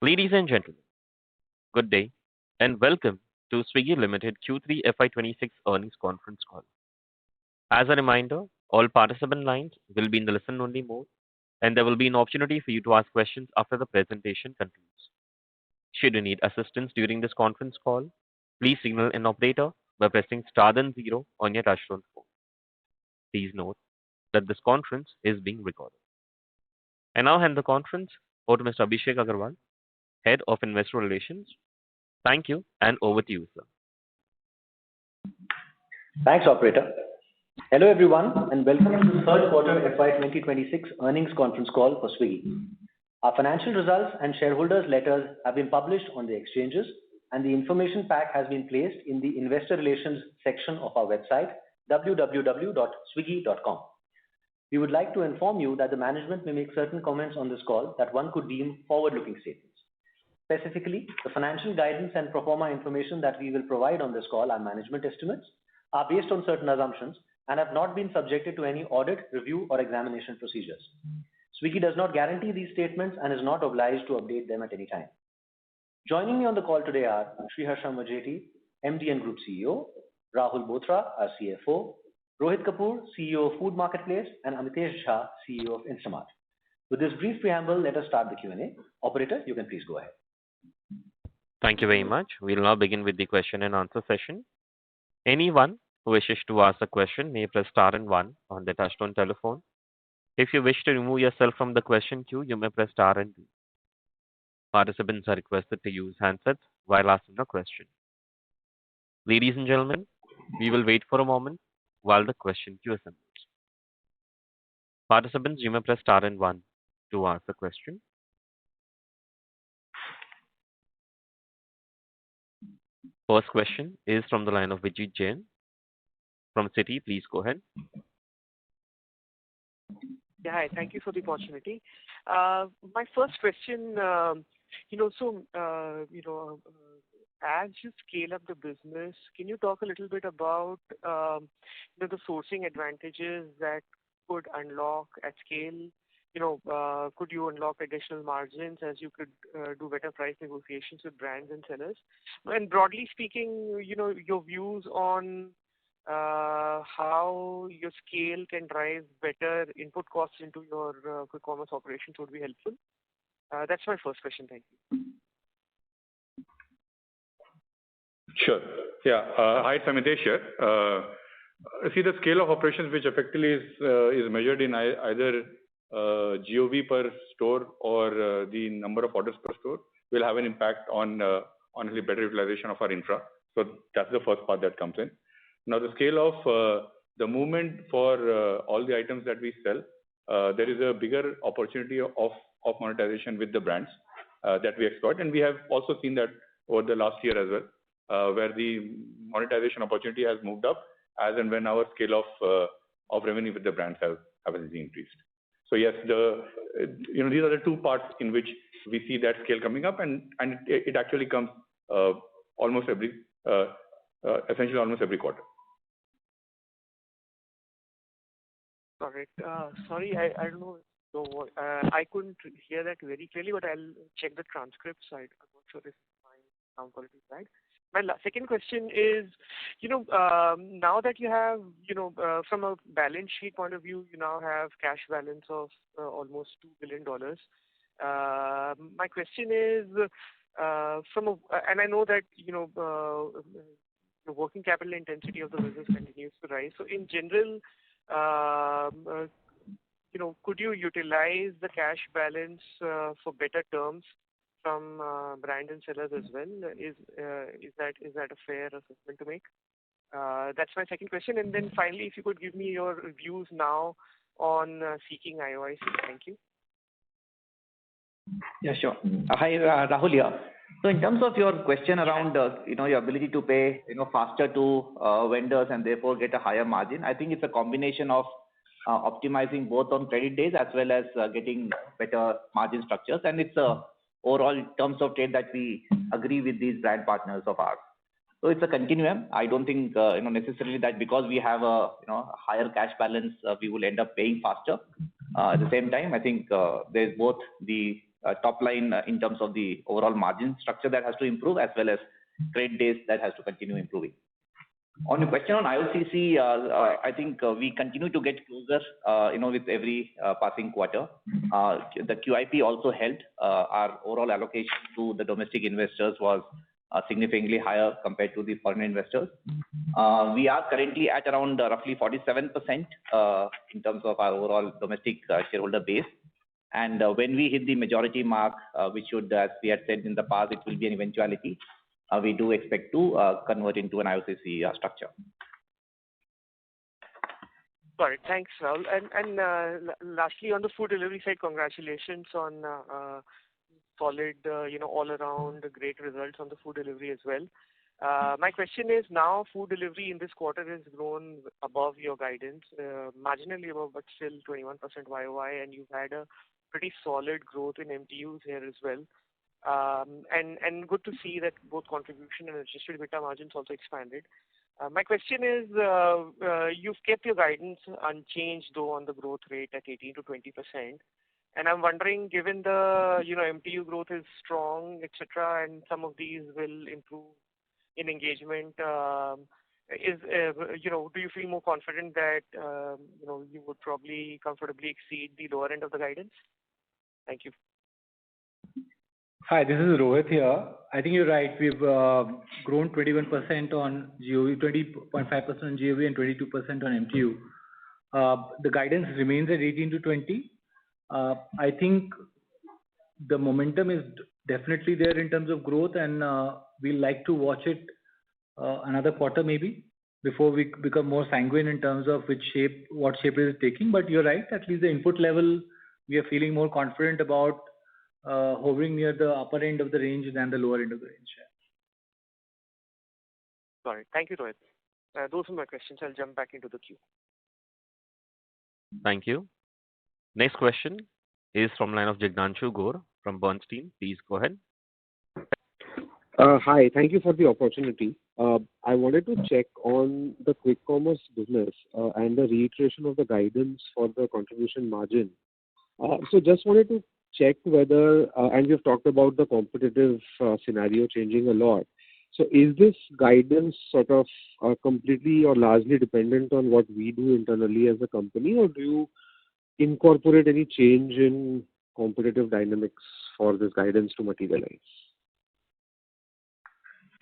Ladies and gentlemen, good day and welcome to Swiggy Limited Q3 FY26 earnings conference call. As a reminder, all participant lines will be in the listen-only mode, and there will be an opportunity for you to ask questions after the presentation concludes. Should you need assistance during this conference call, please signal an operator by pressing star then zero on your touchtone phone. Please note that this conference is being recorded. I now hand the conference over to Mr. Abhishek Agarwal, Head of Investor Relations. Thank you, and over to you, sir. Thanks, operator. Hello, everyone, and welcome to the third quarter FY2026 earnings conference call for Swiggy. Our financial results and shareholders' letters have been published on the exchanges, and the information pack has been placed in the investor relations section of our website, www.swiggy.com. We would like to inform you that the management may make certain comments on this call that one could deem forward-looking statements. Specifically, the financial guidance and pro forma information that we will provide on this call are management estimates, are based on certain assumptions, and have not been subjected to any audit, review, or examination procedures. Swiggy does not guarantee these statements and is not obliged to update them at any time. Joining me on the call today are Sriharsha Majety, MD and Group CEO, Rahul Bothra, our CFO, Rohit Kapoor, CEO of Food Marketplace, and Amitesh Jha, CEO of Instamart. With this brief preamble, let us start the Q&A. Operator, you can please go ahead. Thank you very much. We'll now begin with the question and answer session. Anyone who wishes to ask a question may press star and one on the touchtone telephone. If you wish to remove yourself from the question queue, you may press star and two. Participants are requested to use handsets while asking a question. Ladies and gentlemen, we will wait for a moment while the question queue assembles. Participants, you may press star and one to ask a question. First question is from the line of Vijit Jain from Citi. Please go ahead. Yeah, hi. Thank you for the opportunity. My first question, as you scale up the business, can you talk a little bit about the sourcing advantages that could unlock at scale? Could you unlock additional margins as you could do better price negotiations with brands and sellers? And broadly speaking, your views on how your scale can drive better input costs into your quick commerce operations would be helpful. That's my first question. Thank you. Sure. Yeah. Hi, Amitesh here. See, the scale of operations, which effectively is measured in either GOV per store or the number of orders per store, will have an impact on honestly better utilization of our infra. So that's the first part that comes in. Now, the scale of the movement for all the items that we sell, there is a bigger opportunity of monetization with the brands that we exploit. And we have also seen that over the last year as well, where the monetization opportunity has moved up as and when our scale of revenue with the brands have increased. So yes, these are the two parts in which we see that scale coming up, and it actually comes essentially almost every quarter. All right. Sorry, I don't know. So, I couldn't hear that very clearly, but I'll check the transcript side. I'm not sure if my sound quality is right. My second question is, now that you have, from a balance sheet point of view, you now have cash balance of almost $2 billion. My question is, and I know that, the working capital intensity of the business continues to rise. So in general, could you utilize the cash balance for better terms from brand and sellers as well? Is that a fair assessment to make? That's my second question. And then finally, if you could give me your views now on seeking IOIC. Thank you. Yeah, sure. Hi, Rahul here. So in terms of your question around your ability to pay faster to vendors and therefore get a higher margin, I think it's a combination of optimizing both on credit days as well as getting better margin structures, and it's overall terms of trade that we agree with these brand partners of ours. So it's a continuum. I don't think necessarily that because we have a higher cash balance, we will end up paying faster. At the same time, I think there's both the top line in terms of the overall margin structure that has to improve, as well as credit days that has to continue improving. On your question on IOCC, I think we continue to get closer, with every passing quarter. The QIP also helped. Our overall allocation to the domestic investors was significantly higher compared to the foreign investors. We are currently at around roughly 47% in terms of our overall domestic shareholder base. And when we hit the majority mark, which should, as we had said in the past, it will be an eventuality, we do expect to convert into an IOCC structure. Got it. Thanks, Rahul. And lastly, on the food delivery side, congratulations on solid, all around great results on the food delivery as well. My question is, now food delivery in this quarter has grown above your guidance, marginally above, but still 21% YOY, and you've had a pretty solid growth in MTUs here as well. And good to see that both contribution and adjusted EBITDA margins also expanded. My question is, you've kept your guidance unchanged though on the growth rate at 18 to 20%. And I'm wondering, given the MTU growth is strong, etc., and some of these will improve in engagement, do you feel more confident that you would probably comfortably exceed the lower end of the guidance? Thank you. Hi, this is Rohit here. I think you're right. We've grown 21% on GOV, 20.5% on GOV, and 22% on MTU. The guidance remains at 18 to 20. I think the momentum is definitely there in terms of growth, and we'll like to watch it another quarter maybe before we become more sanguine in terms of what shape it is taking. But you're right, at least the input level, we are feeling more confident about hovering near the upper end of the range than the lower end of the range. Got it. Thank you, Rohit. Those are my questions. I'll jump back into the queue. Thank you. Next question is from line of Jignanshu Gor from Bernstein. Please go ahead. Hi, thank you for the opportunity. I wanted to check on the quick commerce business and the reiteration of the guidance for the contribution margin. So just wanted to check whether, and we've talked about the competitive scenario changing a lot. So is this guidance sort of completely or largely dependent on what we do internally as a company, or do you incorporate any change in competitive dynamics for this guidance to materialize?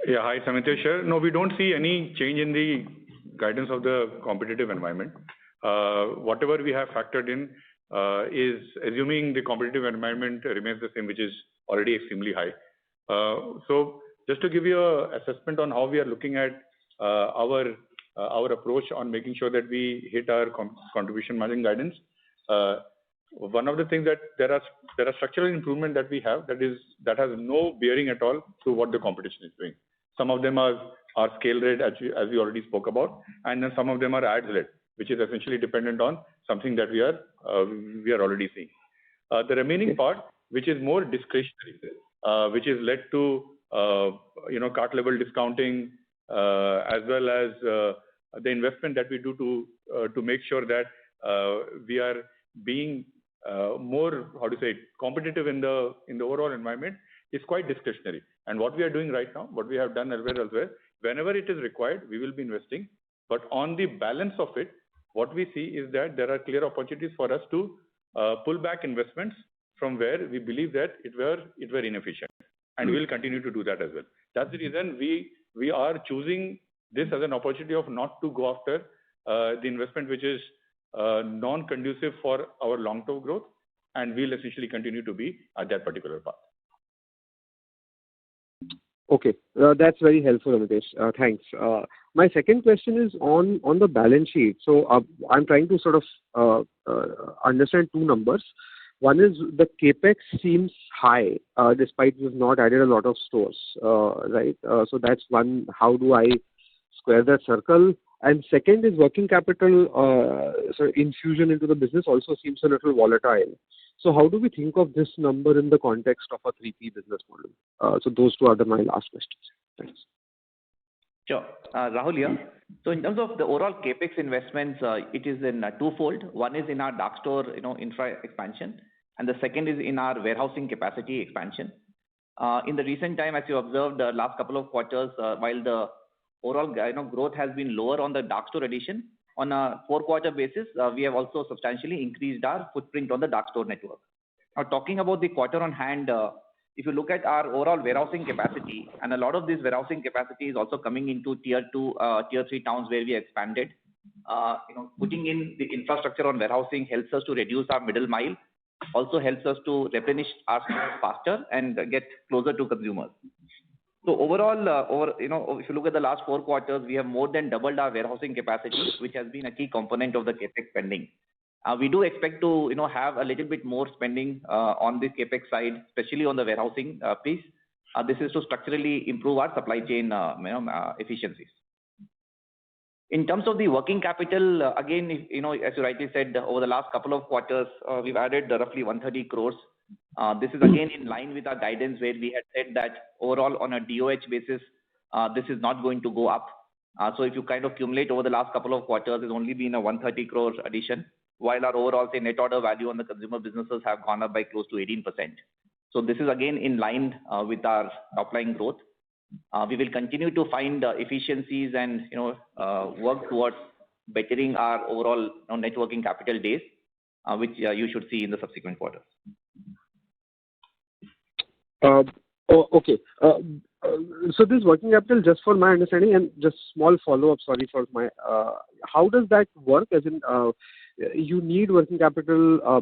Yeah, hi, Samitesh here. No, we don't see any change in the guidance of the competitive environment. Whatever we have factored in is assuming the competitive environment remains the same, which is already extremely high. So just to give you an assessment on how we are looking at our approach on making sure that we hit our contribution margin guidance, one of the things that there are structural improvement that we have that has no bearing at all to what the competition is doing. Some of them are scale rate, as we already spoke about, and then some of them are ads led, which is essentially dependent on something that we are already seeing. The remaining part, which is more discretionary, which is led to cart level discounting, as well as the investment that we do to make sure that we are being more, competitive in the overall environment, is quite discretionary. And what we are doing right now, what we have done elsewhere, whenever it is required, we will be investing. But on the balance of it, what we see is that there are clear opportunities for us to pull back investments from where we believe that it were inefficient, and we will continue to do that as well. That's the reason we are choosing this as an opportunity of not to go after the investment which is non-conducive for our long-term growth, and we'll essentially continue to be at that particular path. Okay, that's very helpful, Amitesh. Thanks. My second question is on the balance sheet. So I'm trying to sort of understand two numbers. One is the capex seems high, despite we've not added a lot of stores, right? So that's one. How do I square that circle? And second is working capital infusion into the business also seems a little volatile. So how do we think of this number in the context of a 3P business model? So those two are my last questions. Thanks. Sure. Rahul here. So in terms of the overall capex investments, it is in twofold. One is in our dark store, infra expansion, and the second is in our warehousing capacity expansion. In the recent time, as you observed, the last couple of quarters, while the overall growth has been lower on the dark store addition, on a 4-quarter basis, we have also substantially increased our footprint on the dark store network. Now, talking about the quarter on hand, if you look at our overall warehousing capacity, and a lot of this warehousing capacity is also coming into tier 2, tier 3 towns where we expanded. Putting in the infrastructure on warehousing helps us to reduce our middle mile, also helps us to replenish our stores faster and get closer to consumers. So overall, if you look at the last 4 quarters, we have more than doubled our warehousing capacity, which has been a key component of the capex spending. We do expect to have a little bit more spending on the capex side, especially on the warehousing piece. This is to structurally improve our supply chain efficiencies. In terms of the working capital, again, as you rightly said, over the last couple of quarters, we've added roughly 130 crores. This is again in line with our guidance where we had said that overall on a DOH basis, this is not going to go up. So if you kind of accumulate over the last couple of quarters, there's only been a 130 crores addition, while our overall net order value on the consumer businesses have gone up by close to 18%. So this is again in line with our top line growth. We will continue to find efficiencies and work towards bettering our overall net working capital days, which you should see in the subsequent quarters. Okay. So this working capital, just for my understanding, and just small follow-up, sorry for my, how does that work? As in, you need working capital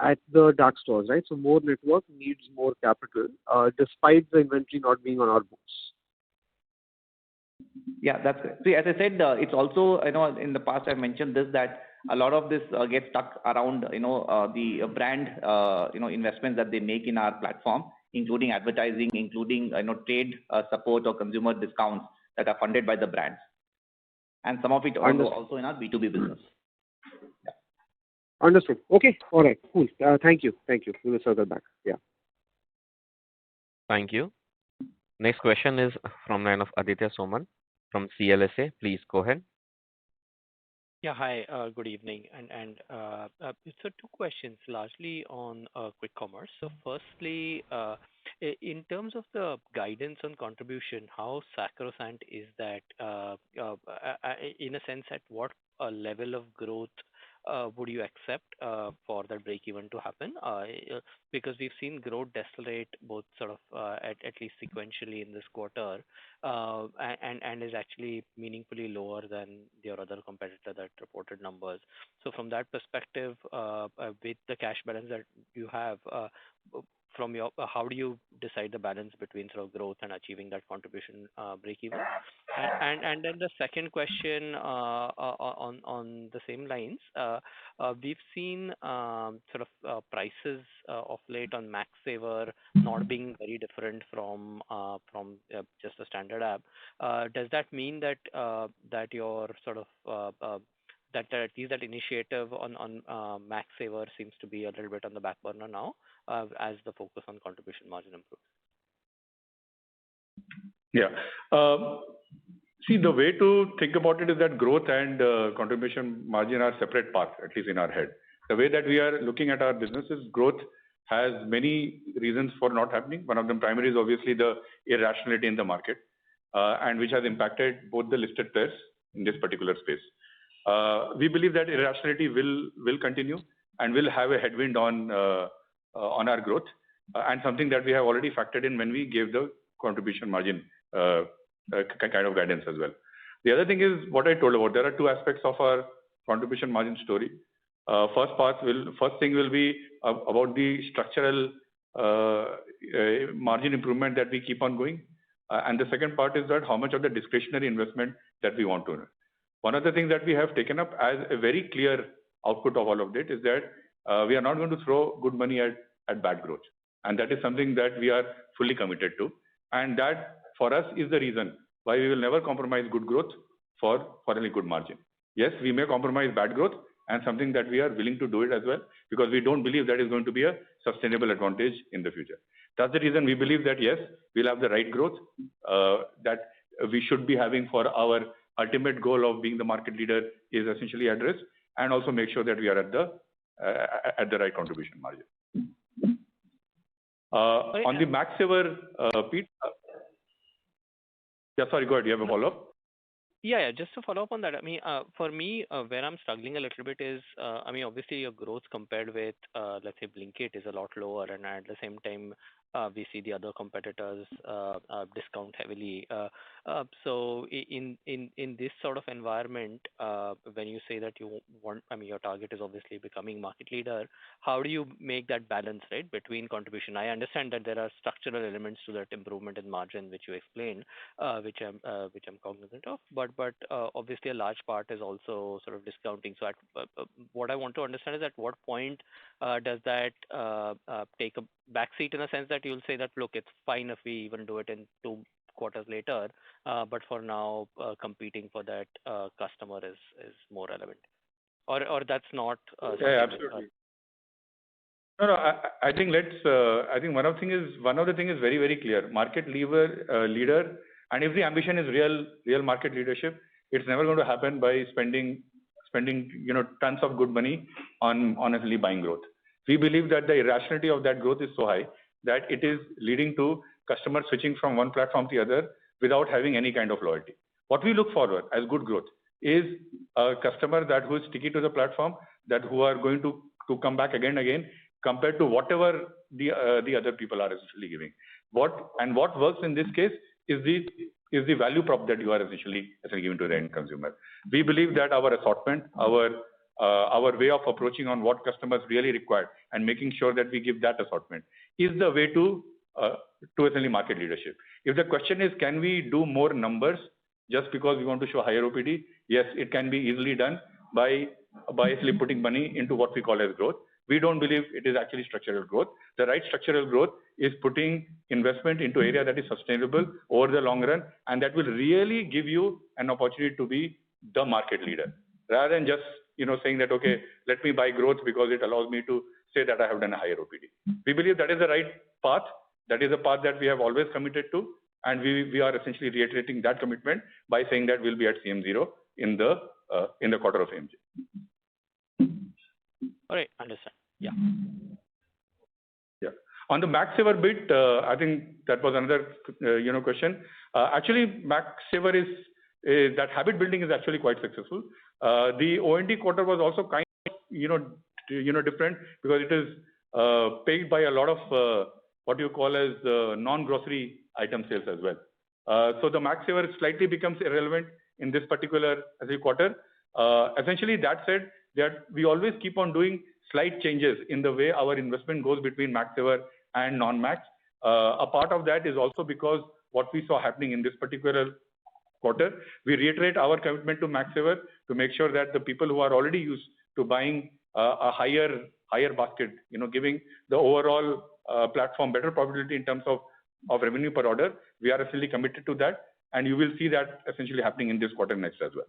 at the dark stores, right? So more network needs more capital, despite the inventory not being on our books. Yeah, that's it. See, as I said, it's also, in the past I've mentioned this, that a lot of this gets stuck around, the brand, investments that they make in our platform, including advertising, including, trade support or consumer discounts that are funded by the brands. And some of it also in our B2B business. Yeah. Understood. Okay. All right. Cool. Thank you. Thank you. We will circle back. Yeah. Thank you. Next question is from line of Aditya Soman from CLSA. Please go ahead. Yeah, hi, good evening. So 2 questions, largely on quick commerce. So firstly, in terms of the guidance on contribution, how sacrosanct is that? In a sense, at what level of growth would you accept for that break even to happen? Because we've seen growth decelerate both sort of at least sequentially in this quarter, and is actually meaningfully lower than your other competitor that reported numbers. So from that perspective, with the cash balance that you have, from your, how do you decide the balance between sort of growth and achieving that contribution break even? And then the second question on the same lines, we've seen sort of prices of late on Max Saver not being very different from just a standard app. Does that mean that that your sort of that at least that initiative on Max Saver seems to be a little bit on the back burner now, as the focus on contribution margin improves? Yeah. See, the way to think about it is that growth and contribution margin are separate paths, at least in our head. The way that we are looking at our business is growth has many reasons for not happening. One of them primary is obviously the irrationality in the market, and which has impacted both the listed players in this particular space. We believe that irrationality will continue and will have a headwind on our growth, and something that we have already factored in when we gave the contribution margin kind of guidance as well. The other thing is what I told about. There are 2 aspects of our contribution margin story. First thing will be about the structural margin improvement that we keep on going, and the second part is that how much of the discretionary investment that we want to earn. One of the things that we have taken up as a very clear output of all of it is that we are not going to throw good money at bad growth. And that is something that we are fully committed to. And that for us is the reason why we will never compromise good growth for any good margin. Yes, we may compromise bad growth, and something that we are willing to do it as well, because we don't believe that is going to be a sustainable advantage in the future. That's the reason we believe that yes, we'll have the right growth that we should be having for our ultimate goal of being the market leader is essentially addressed, and also make sure that we are at the right contribution margin. On the Max Saver, Pete, yeah, sorry, go ahead. You have a follow-up? Yeah, just to follow up on that, I mean, for me, where I'm struggling a little bit is, I mean, obviously your growth compared with, let's say, Blinkit is a lot lower, and at the same time, we see the other competitors discount heavily. So in this sort of environment, when you say that you want, I mean, your target is obviously becoming market leader, how do you make that balance, right, between contribution? I understand that there are structural elements to that improvement in margin, which you explained, which I'm cognizant of. But obviously a large part is also sort of discounting. So what I want to understand is at what point does that take a backseat, in a sense that you'll say that, look, it's fine if we even do it in 2 quarters later, but for now, competing for that customer is more relevant, or that's not. Yeah, absolutely. No, I think I think one of the thing is very, very clear. Market leader, and if the ambition is real market leadership, it's never going to happen by spending tons of good money on honestly buying growth. We believe that the irrationality of that growth is so high that it is leading to customers switching from one platform to the other without having any kind of loyalty. What we look forward as good growth is a customer who is sticky to the platform, who are going to come back again and again, compared to whatever the other people are essentially giving. What works in this case is the value prop that you are essentially giving to the end consumer. We believe that our assortment, our way of approaching on what customers really require and making sure that we give that assortment is the way to essentially market leadership. If the question is, can we do more numbers just because we want to show higher OPD? Yes, it can be easily done by actually putting money into what we call as growth. We don't believe it is actually structural growth. The right structural growth is putting investment into area that is sustainable over the long run, and that will really give you an opportunity to be the market leader, rather than just saying that, okay, let me buy growth because it allows me to say that I have done a higher OPD. We believe that is the right path. That is a path that we have always committed to, and we are essentially reiterating that commitment by saying that we'll be at CM0 in the quarter of AMJ. All right, understand. Yeah. Yeah. On the Max Saver bit, I think that was another question. Actually, Max Saver is that habit building is actually quite successful. The OND quarter was also kind of different because it is paid by a lot of what you call as non-grocery item sales as well. So the Max Saver slightly becomes irrelevant in this particular quarter. Essentially, that said, that we always keep on doing slight changes in the way our investment goes between Max Saver and non-Max. A part of that is also because what we saw happening in this particular quarter, we reiterate our commitment to Max Saver to make sure that the people who are already used to buying a higher basket, giving the overall platform better probability in terms of revenue per order, we are essentially committed to that, and you will see that essentially happening in this quarter next as well.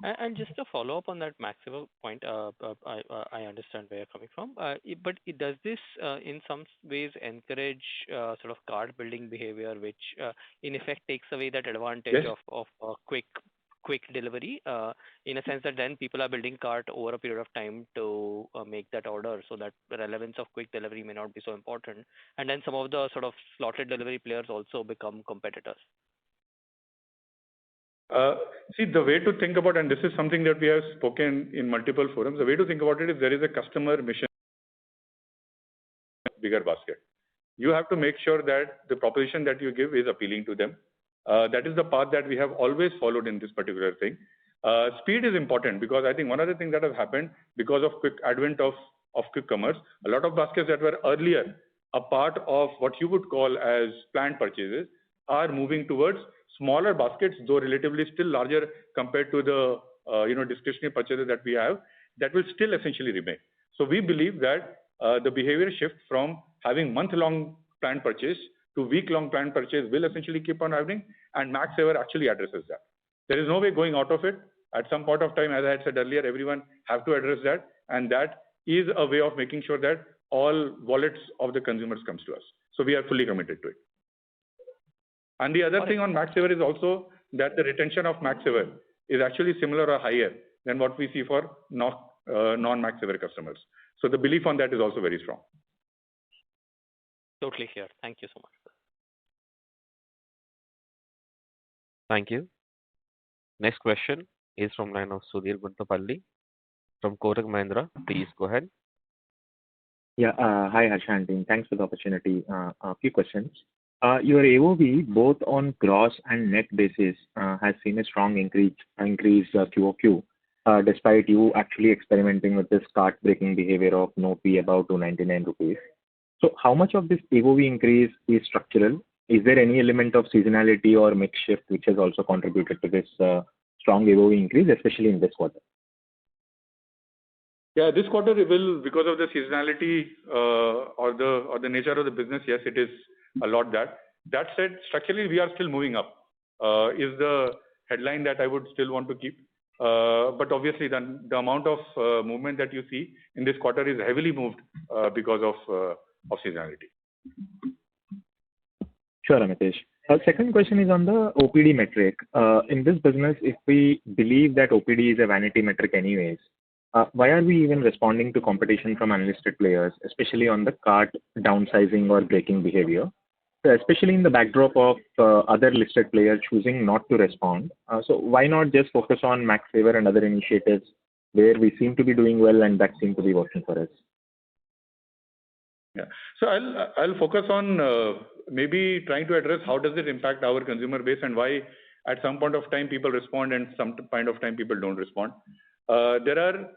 And just to follow up on that Max Saver point, I understand where you're coming from, but does this in some ways encourage sort of cart building behavior, which in effect takes away that advantage of quick delivery, in a sense that then people are building cart over a period of time to make that order, so that the relevance of quick delivery may not be so important, and then some of the sort of slotted delivery players also become competitors. See, the way to think about, and this is something that we have spoken in multiple forums, the way to think about it is there is a customer mission, bigger basket. You have to make sure that the proposition that you give is appealing to them. That is the path that we have always followed in this particular thing. Speed is important because I think one of the things that has happened because of quick advent of quick commerce, a lot of baskets that were earlier a part of what you would call as planned purchases are moving towards smaller baskets, though relatively still larger compared to the discretionary purchases that we have, that will still essentially remain. So we believe that the behavior shift from having month-long planned purchase to week-long planned purchase will essentially keep on happening, and Max Saver actually addresses that. There is no way going out of it. At some point of time, as I had said earlier, everyone have to address that, and that is a way of making sure that all wallets of the consumers comes to us. So we are fully committed to it. And the other thing on Max Saver is also that the retention of Max Saver is actually similar or higher than what we see for non-Max Saver customers. So the belief on that is also very strong. Totally clear. Thank you so much. Thank you. Next question is from line of Sudhir Guntapalli from Kotak Mahindra. Please go ahead. Yeah. Hi, Harsha and team. Thanks for the opportunity. A few questions. Your AOV, both on gross and net basis, has seen a strong increase QOQ, despite you actually experimenting with this cart-breaking behavior of no fee above 299 rupees. So how much of this AOV increase is structural? Is there any element of seasonality or mix shift which has also contributed to this strong AOV increase, especially in this quarter? Yeah, this quarter it will, because of the seasonality or the nature of the business, yes, it is a lot that. That said, structurally we are still moving up, is the headline that I would still want to keep. But obviously the amount of movement that you see in this quarter is heavily moved because of seasonality. Sure, Amitesh. Second question is on the OPD metric. In this business, if we believe that OPD is a vanity metric anyways, why are we even responding to competition from unlisted players, especially on the cart downsizing or breaking behavior? So especially in the backdrop of other listed players choosing not to respond. So why not just focus on Max Saver and other initiatives where we seem to be doing well and that seem to be working for us? Yeah. So I'll focus on maybe trying to address how does it impact our consumer base and why at some point of time people respond and some point of time people don't respond. There are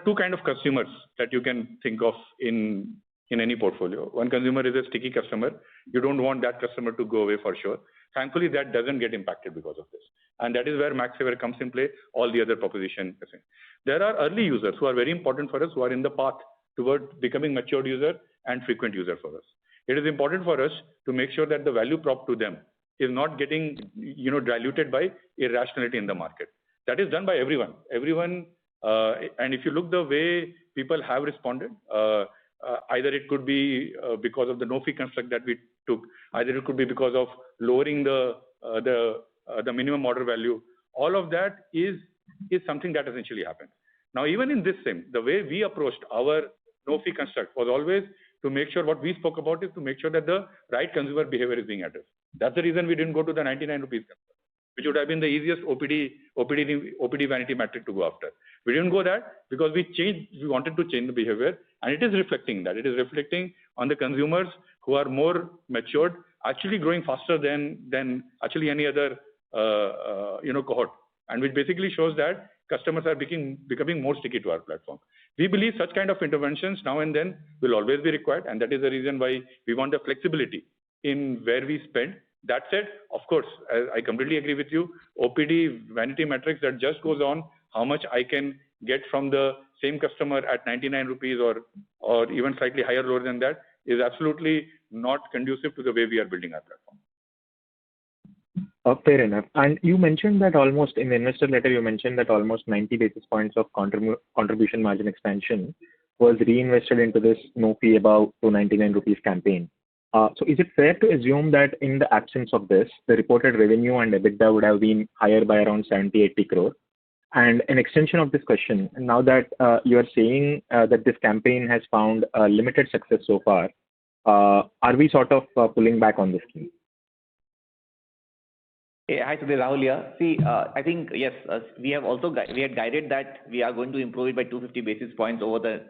two kind of consumers that you can think of in any portfolio. One consumer is a sticky customer. You don't want that customer to go away for sure. Thankfully, that doesn't get impacted because of this. And that is where Max Saver comes in play, all the other proposition. There are early users who are very important for us, who are in the path towards becoming matured user and frequent user for us. It is important for us to make sure that the value prop to them is not getting diluted by irrationality in the market. That is done by everyone. And if you look the way people have responded, either it could be because of the no fee construct that we took, either it could be because of lowering the minimum order value. All of that is something that essentially happened. Now, even in this same, the way we approached our no fee construct was always to make sure what we spoke about is to make sure that the right consumer behavior is being addressed. That's the reason we didn't go to the 99 rupees construct, which would have been the easiest OPD vanity metric to go after. We didn't go that because we wanted to change the behavior, and it is reflecting that. It is reflecting on the consumers who are more matured, actually growing faster than actually any other cohort, and which basically shows that customers are becoming more sticky to our platform. We believe such kind of interventions now and then will always be required, and that is the reason why we want the flexibility in where we spend. That said, of course, I completely agree with you. OPD vanity metrics that just goes on how much I can get from the same customer at 99 rupees or even slightly higher lower than that is absolutely not conducive to the way we are building our platform. Fair enough. And you mentioned that almost in the investor letter, you mentioned that almost 90 basis points of contribution margin expansion was reinvested into this no fee above 299 rupees campaign. So is it fair to assume that in the absence of this, the reported revenue and EBITDA would have been higher by around 70-80 crore? And an extension of this question, now that you are saying that this campaign has found limited success so far, are we sort of pulling back on this scheme? Hey, hi, Sudhir, Rahul here. See, I think, yes, we had guided that we are going to improve it by 250 basis points over the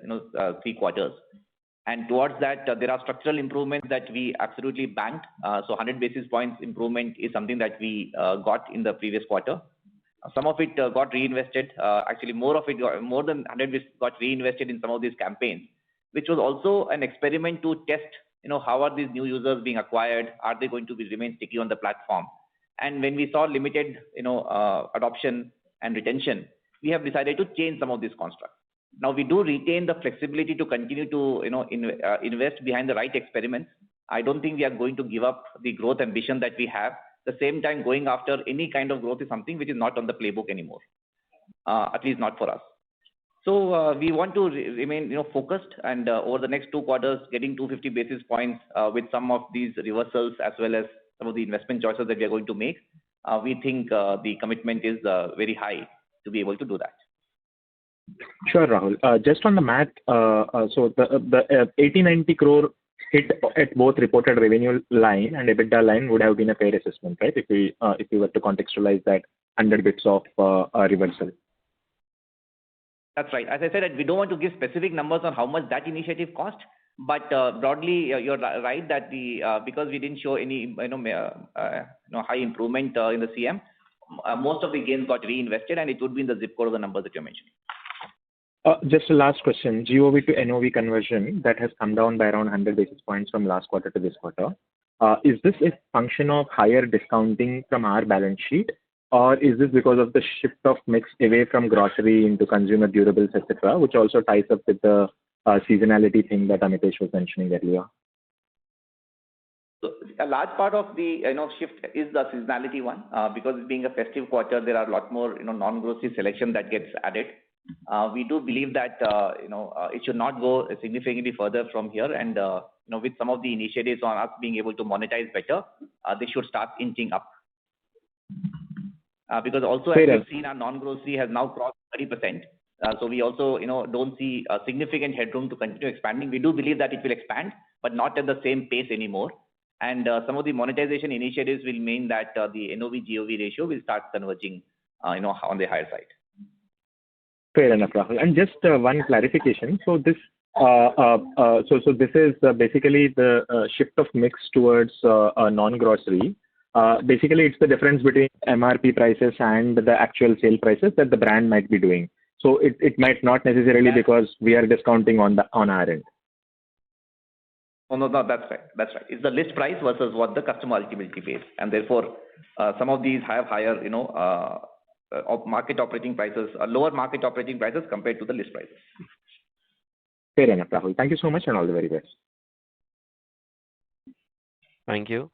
3 quarters. And towards that, there are structural improvements that we absolutely banked. So 100 basis points improvement is something that we got in the previous quarter. Some of it got reinvested. Actually, more than 100 basis got reinvested in some of these campaigns, which was also an experiment to test, how are these new users being acquired? Are they going to remain sticky on the platform? And when we saw limited, adoption and retention, we have decided to change some of these constructs. Now we do retain the flexibility to continue to, invest behind the right experiments. I don't think we are going to give up the growth ambition that we have. At the same time, going after any kind of growth is something which is not on the playbook anymore, at least not for us. So we want to remain, focused, and over the next 2 quarters, getting 250 basis points with some of these reversals as well as some of the investment choices that we are going to make. We think the commitment is very high to be able to do that. Sure, Rahul. Just on the math, so the 80-90 crore hit at both reported revenue line and EBITDA line would have been a fair assessment, right? If we were to contextualize that 100 bits of reversal. That's right. As I said, we don't want to give specific numbers on how much that initiative cost, but broadly, you're right that because we didn't show any high improvement in the CM, most of the gains got reinvested, and it would be in the zip code of the numbers that you're mentioning. Just a last question. GOV to NOV conversion that has come down by around 100 basis points from last quarter to this quarter. Is this a function of higher discounting from our balance sheet, or is this because of the shift of mix away from grocery into consumer durables, etc., which also ties up with the seasonality thing that Amitesh was mentioning earlier? So a large part of the shift is the seasonality one, because being a festive quarter, there are a lot more non-grocery selection that gets added. We do believe that it should not go significantly further from here, and with some of the initiatives on us being able to monetize better, they should start inching up. Because also, as you've seen, our non-grocery has now crossed 30%. So we also don't see a significant headroom to continue expanding. We do believe that it will expand, but not at the same pace anymore. And some of the monetization initiatives will mean that the NOV-GOV ratio will start converging on the higher side. Fair enough, Rahul. And just one clarification. So this this is basically the shift of mix towards non-grocery. Basically, it's the difference between MRP prices and the actual sale prices that the brand might be doing. So it might not necessarily because we are discounting on our end. Oh, no, that's right. That's right. It's the list price versus what the customer ultimately pays, and therefore some of these have higher market operating prices, lower market operating prices compared to the list prices. Fair enough, Rahul. Thank you so much and all the very best. Thank you.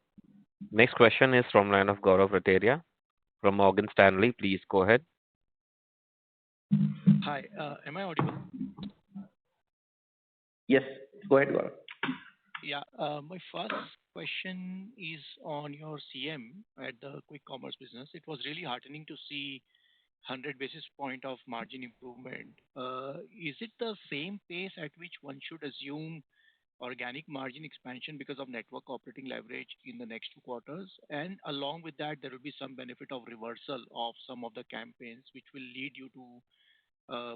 Next question is from line of Gaurav Rateria from Morgan Stanley. Please go ahead. Hi, am I audible? Yes, go ahead, Gaurav. Yeah, my first question is on your CM at the quick commerce business. It was really heartening to see 100 basis point of margin improvement. Is it the same pace at which one should assume organic margin expansion because of network operating leverage in the next 2 quarters? And along with that, there will be some benefit of reversal of some of the campaigns, which will lead you to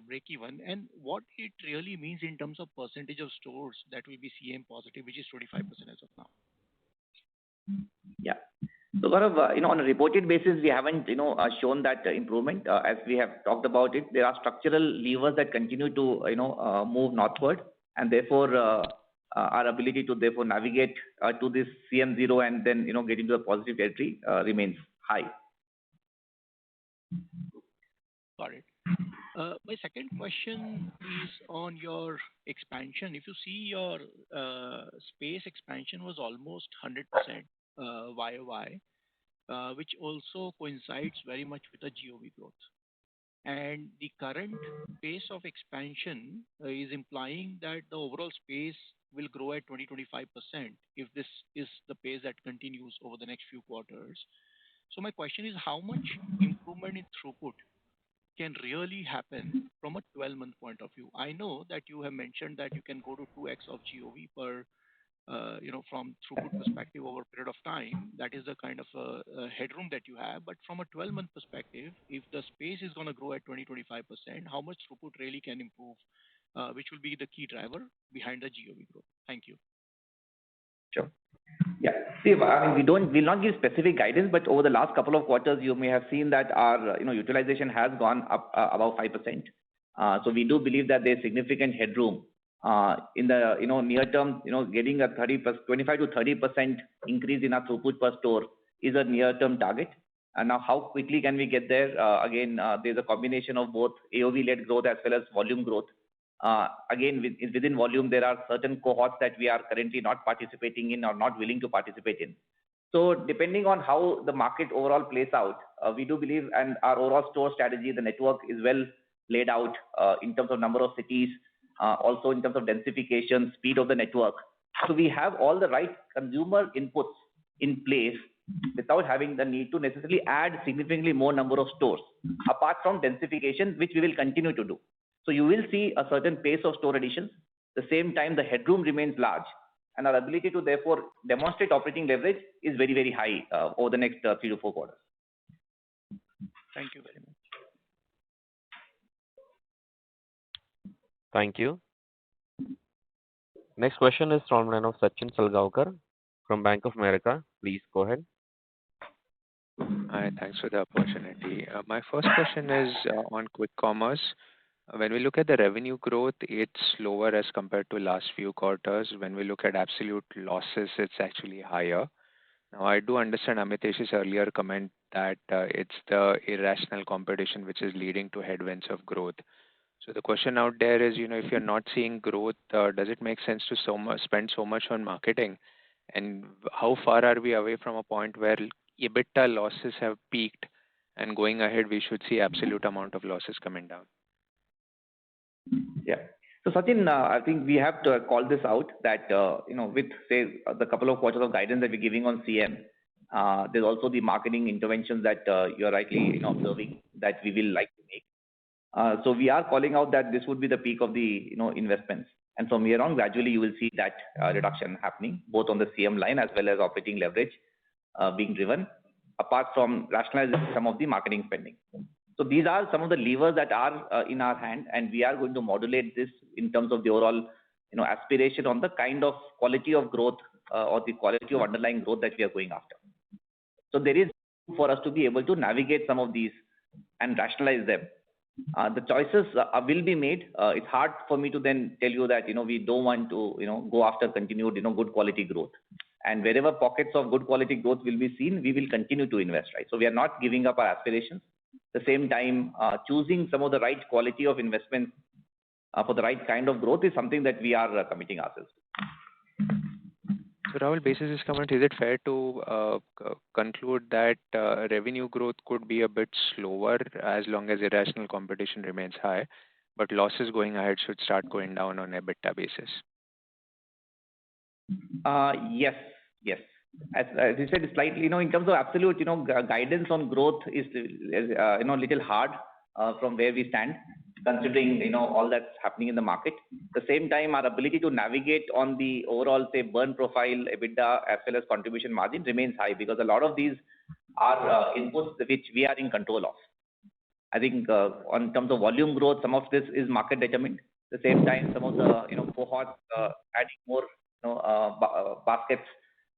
break even. And what it really means in terms of percentage of stores that will be CM positive, which is 25% as of now. Yeah. So, Gaurav, on a reported basis, we haven't, shown that improvement. As we have talked about it, there are structural levers that continue to, move northward, and therefore, our ability to therefore navigate to this CM0 and then, get into the positive territory remains high. Got it. My second question is on your expansion. If you see your space expansion was almost 100% YOY, which also coincides very much with the GOV growth. And the current pace of expansion is implying that the overall space will grow at 20-25% if this is the pace that continues over the next few quarters. So my question is, how much improvement in throughput can really happen from a 12-month point of view? I know that you have mentioned that you can go to 2x of GOV per, from throughput perspective over a period of time. That is the kind of headroom that you have. But from a 12-month perspective, if the space is going to grow at 20-25%, how much throughput really can improve, which will be the key driver behind the GOV growth? Thank you. Sure. Yeah. See, I mean, we'll not give specific guidance, but over the last couple of quarters, you may have seen that our, utilization has gone up about 5%. So we do believe that there's significant headroom in the, near term, getting a 25 to 30% increase in our throughput per store is a near-term target. And now, how quickly can we get there? Again, there's a combination of both AOV-led growth as well as volume growth. Again, within volume, there are certain cohorts that we are currently not participating in or not willing to participate in. So depending on how the market overall plays out, we do believe, and our overall store strategy, the network is well laid out in terms of number of cities, also in terms of densification, speed of the network. So we have all the right consumer inputs in place without having the need to necessarily add significantly more number of stores, apart from densification, which we will continue to do. So you will see a certain pace of store additions. At the same time, the headroom remains large, and our ability to therefore demonstrate operating leverage is very, very high over the next 3 to 4 quarters. Thank you very much. Thank you. Next question is from line of Sachin Salgaonkar from Bank of America. Please go ahead. Hi, thanks for the opportunity. My first question is on quick commerce. When we look at the revenue growth, it's lower as compared to last few quarters. When we look at absolute losses, it's actually higher. Now, I do understand Amitesh's earlier comment that it's the irrational competition which is leading to headwinds of growth. So the question out there is, if you're not seeing growth, does it make sense to spend so much on marketing? And how far are we away from a point where EBITDA losses have peaked, and going ahead, we should see absolute amount of losses coming down? Yeah. So Sachin, I think we have to call this out that, with, say, the couple of quarters of guidance that we're giving on CM, there's also the marketing interventions that you're rightly observing that we will like to make. So we are calling out that this would be the peak of the investments. And from here on, gradually you will see that reduction happening, both on the CM line as well as operating leverage being driven, apart from rationalizing some of the marketing spending. So these are some of the levers that are in our hand, and we are going to modulate this in terms of the overall aspiration on the kind of quality of growth or the quality of underlying growth that we are going after. So there is for us to be able to navigate some of these and rationalize them. The choices will be made. It's hard for me to then tell you that we don't want to go after continued good quality growth. And wherever pockets of good quality growth will be seen, we will continue to invest, right? So we are not giving up our aspirations. At the same time, choosing some of the right quality of investment for the right kind of growth is something that we are committing ourselves to. So Rahul, basis this comment, is it fair to conclude that revenue growth could be a bit slower as long as irrational competition remains high, but losses going ahead should start going down on EBITDA basis? Yes. As you said, slightly, in terms of absolute, guidance on growth is little hard from where we stand, considering, all that's happening in the market. At the same time, our ability to navigate on the overall, say, burn profile, EBITDA, as well as contribution margin remains high because a lot of these are inputs which we are in control of. I think on terms of volume growth, some of this is market determined. At the same time, some of the, cohorts adding more, baskets,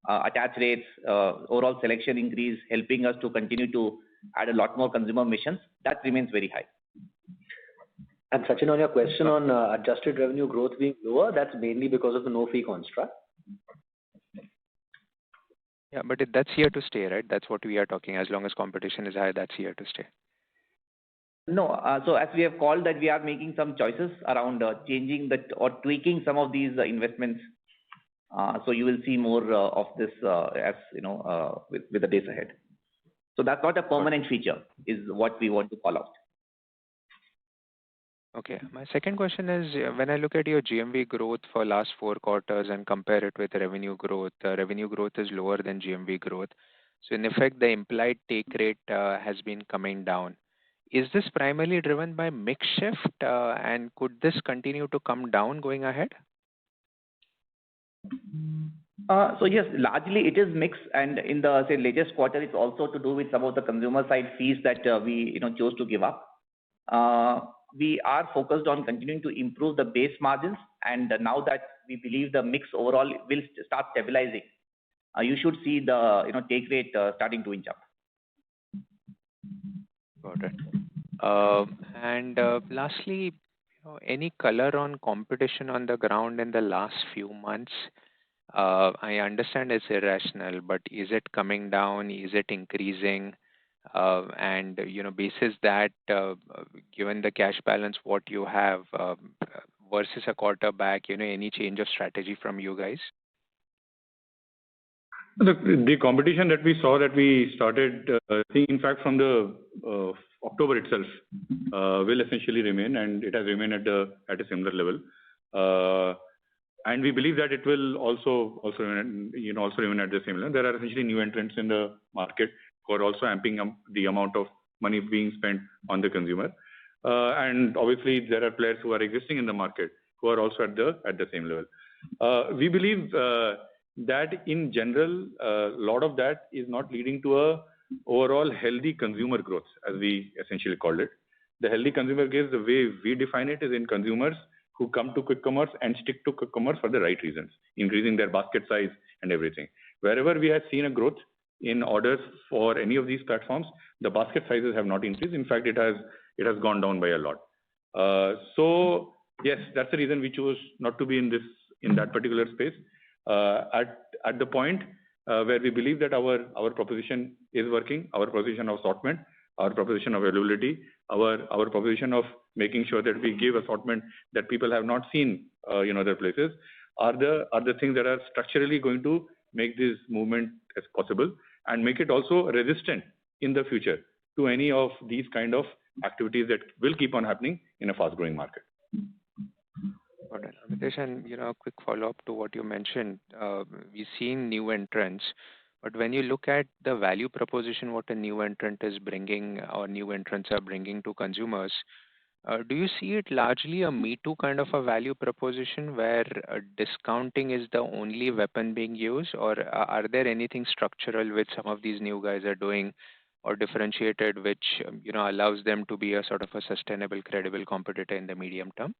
attach rates, overall selection increase, helping us to continue to add a lot more consumer missions, that remains very high. And Sachin, on your question on adjusted revenue growth being lower, that's mainly because of the no-fee construct. Yeah, but that's here to stay, right? That's what we are talking. As long as competition is high, that's here to stay. No, so as we have called that, we are making some choices around changing that or tweaking some of these investments. So you will see more of this as with the days ahead. So that's not a permanent feature, is what we want to call out. Okay. My second question is, when I look at your GMV growth for last 4 quarters and compare it with revenue growth is lower than GMV growth. So in effect, the implied take rate has been coming down. Is this primarily driven by mix shift, and could this continue to come down going ahead? So yes, largely it is mixed, and in the latest quarter, it's also to do with some of the consumer side fees that we chose to give up. We are focused on continuing to improve the base margins, and now that we believe the mix overall will start stabilizing, you should see the take rate starting to inch up. Got it. And lastly, any color on competition on the ground in the last few months? I understand it's irrational, but is it coming down? Is it increasing? And basis that, given the cash balance, what you have versus a quarter back, any change of strategy from you guys? The competition that we saw that we started seeing, in fact, from the October itself, will essentially remain, and it has remained at a similar level. And we believe that it will also remain at the same level. There are essentially new entrants in the market who are also amping up the amount of money being spent on the consumer. And obviously, there are players who are existing in the market who are also at the same level. We believe that in general, a lot of that is not leading to a overall healthy consumer growth, as we essentially called it. The healthy consumer growth, the way we define it, is in consumers who come to quick commerce and stick to quick commerce for the right reasons, increasing their basket size and everything. Wherever we have seen a growth in orders for any of these platforms, the basket sizes have not increased. In fact, it has gone down by a lot. So yes, that's the reason we chose not to be in that particular space. At the point where we believe that our proposition is working, our proposition of assortment, our proposition of availability, our proposition of making sure that we give assortment that people have not seen in other places, are the things that are structurally going to make this movement as possible and make it also resistant in the future to any of these kind of activities that will keep on happening in a fast-growing market. Got it. Amitesh, and a quick follow-up to what you mentioned. We've seen new entrants, but when you look at the value proposition, what a new entrant is bringing or new entrants are bringing to consumers, do you see it largely a Me Too kind of a value proposition where discounting is the only weapon being used, or are there anything structural which some of these new guys are doing or differentiated, which allows them to be a sort of a sustainable, credible competitor in the medium term?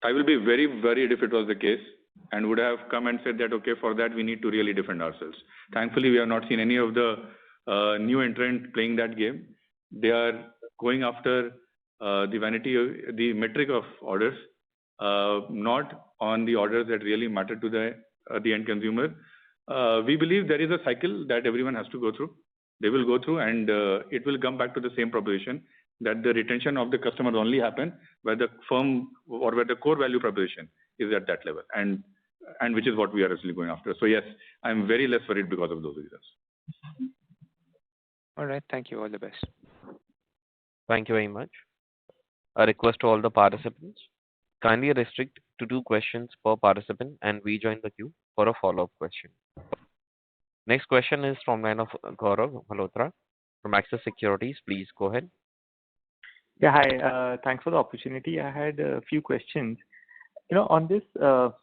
I will be very worried if it was the case and would have come and said that, okay, for that we need to really defend ourselves. Thankfully, we have not seen any of the new entrant playing that game. They are going after the metric of orders, not on the orders that really matter to the end consumer. We believe there is a cycle that everyone has to go through. They will go through, and it will come back to the same proposition that the retention of the customers only happen where the firm or where the core value proposition is at that level, and which is what we are actually going after. So yes, I'm very less worried because of those reasons. All right. Thank you. All the best. Thank you very much. A request to all the participants. Kindly restrict to 2 questions per participant and rejoin the queue for a follow-up question. Next question is from line of Gaurav Malhotra from Axis Securities. Please go ahead. Yeah, hi. Thanks for the opportunity. I had a few questions. On this,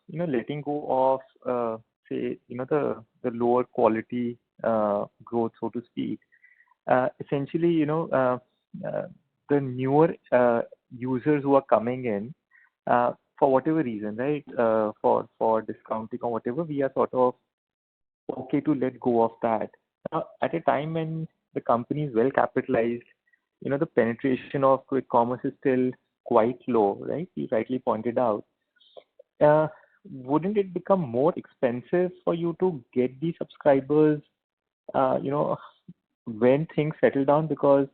letting go of, say, the lower quality growth, so to speak. Essentially, the newer users who are coming in, for whatever reason, right, for discounting or whatever, we are sort of okay to let go of that. Now, at a time when the company is well capitalized, the penetration of quick commerce is still quite low, right? You rightly pointed out. Wouldn't it become more expensive for you to get these subscribers, when things settle down? Because,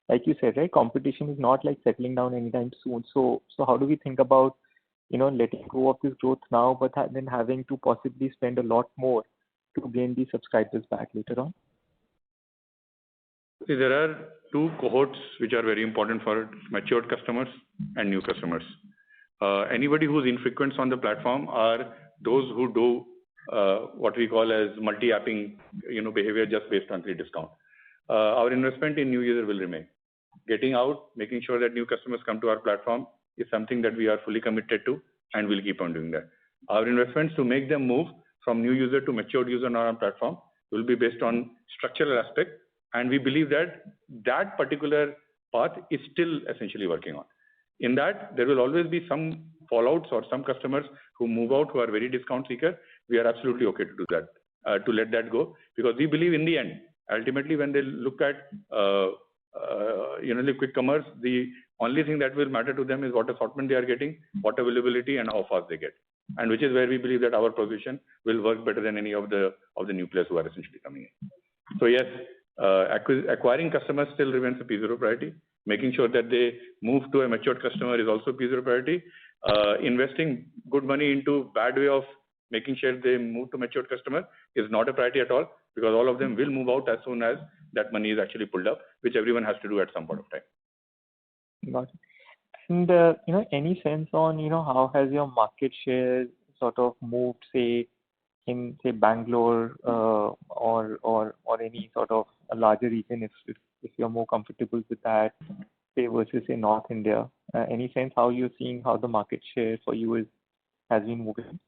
like you said, right, competition is not like settling down anytime soon. So how do we think about, letting go of this growth now, but then having to possibly spend a lot more to gain these subscribers back later on? See, there are 2 cohorts which are very important for matured customers and new customers. Anybody who's infrequent on the platform are those who do what we call as multi-apping, behavior just based on the discount. Our investment in new user will remain. Getting out, making sure that new customers come to our platform is something that we are fully committed to, and we'll keep on doing that. Our investments to make them move from new user to matured user on our platform will be based on structural aspect, and we believe that that particular path is still essentially working on. In that, there will always be some fallouts or some customers who move out who are very discount seeker. We are absolutely okay to do that, to let that go, because we believe in the end, ultimately, when they look at quick commerce, the only thing that will matter to them is what assortment they are getting, what availability, and how fast they get, and which is where we believe that our position will work better than any of the new players who are essentially coming in. So yes, acquiring customers still remains a P0 priority. Making sure that they move to a matured customer is also P0 priority. Investing good money into bad way of making sure they move to matured customer is not a priority at all, because all of them will move out as soon as that money is actually pulled up, which everyone has to do at some point of time. Got it. And any sense on how has your market share sort of moved, say, in Bangalore or any sort of a larger region, if you're more comfortable with that, say, versus say North India? Any sense how you're seeing how the market share for you has been moving?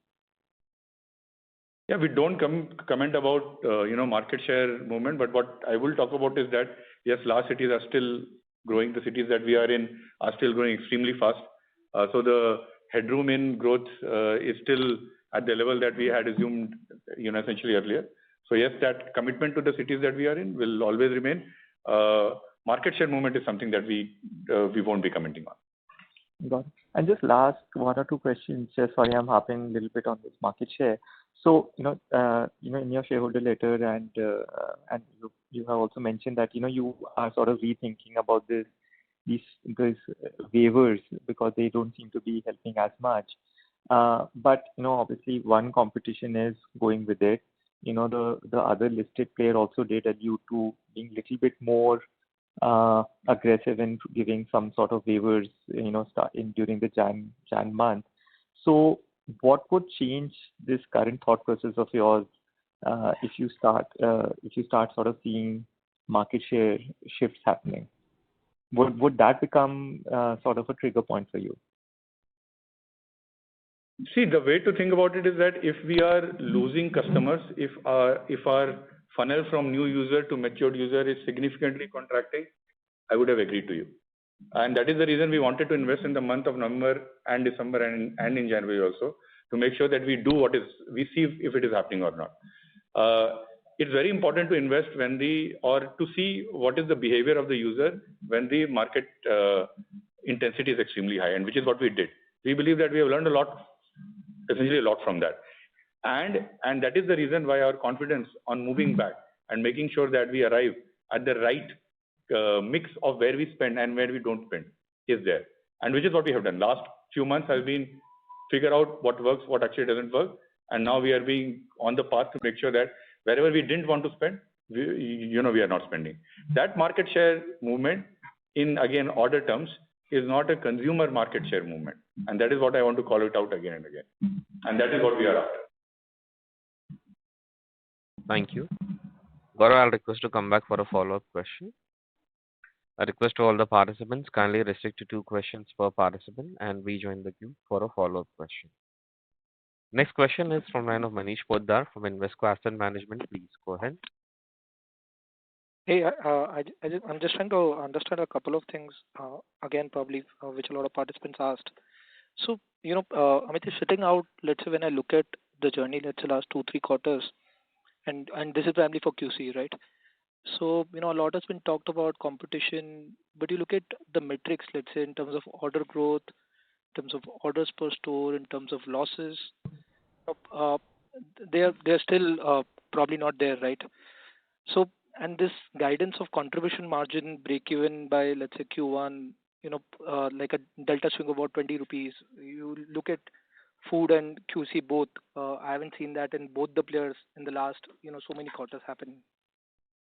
Yeah, we don't comment about market share movement, but what I will talk about is that yes, large cities are still growing. The cities that we are in are still growing extremely fast. So the headroom in growth is still at the level that we had assumed, essentially earlier. So yes, that commitment to the cities that we are in will always remain. Market share movement is something that we won't be commenting on. Got it. And just last one or two questions. Just sorry, I'm harping a little bit on this market share. So in your shareholder letter, and you have also mentioned that you are sort of rethinking about these waivers because they don't seem to be helping as much. But obviously one competition is going with it. The other listed player also did allude to being a little bit more aggressive in giving some sort of waivers, during the Jan month. So what would change this current thought process of yours if you start sort of seeing market share shifts happening? Would that become sort of a trigger point for you? See, the way to think about it is that if we are losing customers, if our funnel from new user to matured user is significantly contracting, I would have agreed to you. And that is the reason we wanted to invest in the month of November and December and in January also, to make sure that we do we see if it is happening or not. It's very important to invest to see what is the behavior of the user when the market intensity is extremely high, and which is what we did. We believe that we have learned essentially a lot from that. And that is the reason why our confidence on moving back and making sure that we arrive at the right mix of where we spend and where we don't spend is there. And which is what we have done. Last few months has been figure out what works, what actually doesn't work. And now we are being on the path to make sure that wherever we didn't want to spend, we are not spending. That market share movement in, again, order terms is not a consumer market share movement. And that is what I want to call it out again and again. And that is what we are after. Thank you. Gaurav, I'll request to come back for a follow-up question. I request to all the participants kindly restrict to 2 questions per participant and rejoin the queue for a follow-up question. Next question is from line of Manish Poddar from Invesco Asset Management. Please go ahead. Hey, I'm just trying to understand a couple of things, again, probably which a lot of participants asked. So, Amit is sitting out, let's say when I look at the journey, let's say last 2-3 quarters, and this is primarily for QC, right? So, a lot has been talked about competition, but you look at the metrics, let's say in terms of order growth, in terms of orders per store, in terms of losses, they're still probably not there, right? So, and this guidance of contribution margin break even by, let's say Q1, like a delta swing of about 20 rupees. You look at food and QC both. I haven't seen that in both the players in the last, so many quarters happening.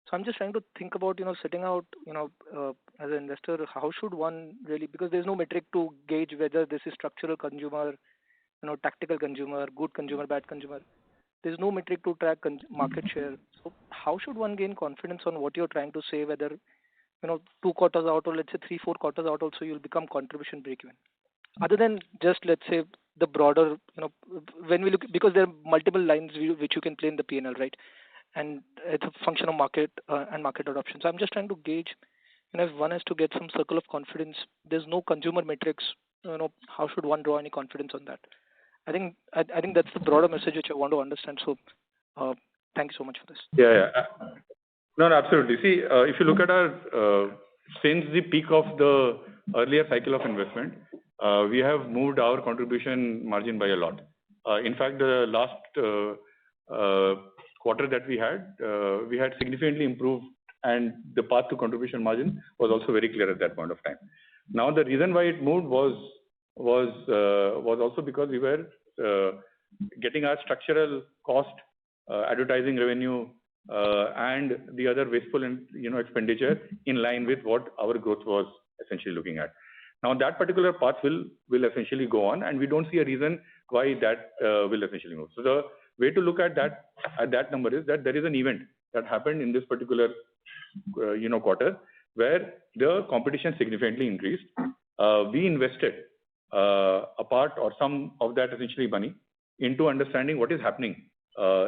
So I'm just trying to think about, sitting out, as an investor, how should one really, because there's no metric to gauge whether this is structural consumer, tactical consumer, good consumer, bad consumer. There's no metric to track market share. So how should one gain confidence on what you're trying to say, whether, 2 quarters out or let's say 3-4 quarters out also you'll become contribution break even? Other than just, let's say, the broader, when we look, because there are multiple lines which you can play in the P&L, right? And it's a function of market and market adoption. So I'm just trying to gauge, if one has to get some circle of confidence, there's no consumer metrics, how should one draw any confidence on that? I think that's the broader message which I want to understand. So thank you so much for this. Yeah. No, absolutely. See, if you look at our, since the peak of the earlier cycle of investment, we have moved our contribution margin by a lot. In fact, the last quarter that we had significantly improved, and the path to contribution margin was also very clear at that point of time. Now, the reason why it moved was also because we were getting our structural cost, advertising revenue, and the other wasteful expenditure in line with what our growth was essentially looking at. Now that particular path will essentially go on, and we don't see a reason why that will essentially move. So the way to look at that number is that there is an event that happened in this particular quarter, where the competition significantly increased. We invested a part or some of that essentially money into understanding what is happening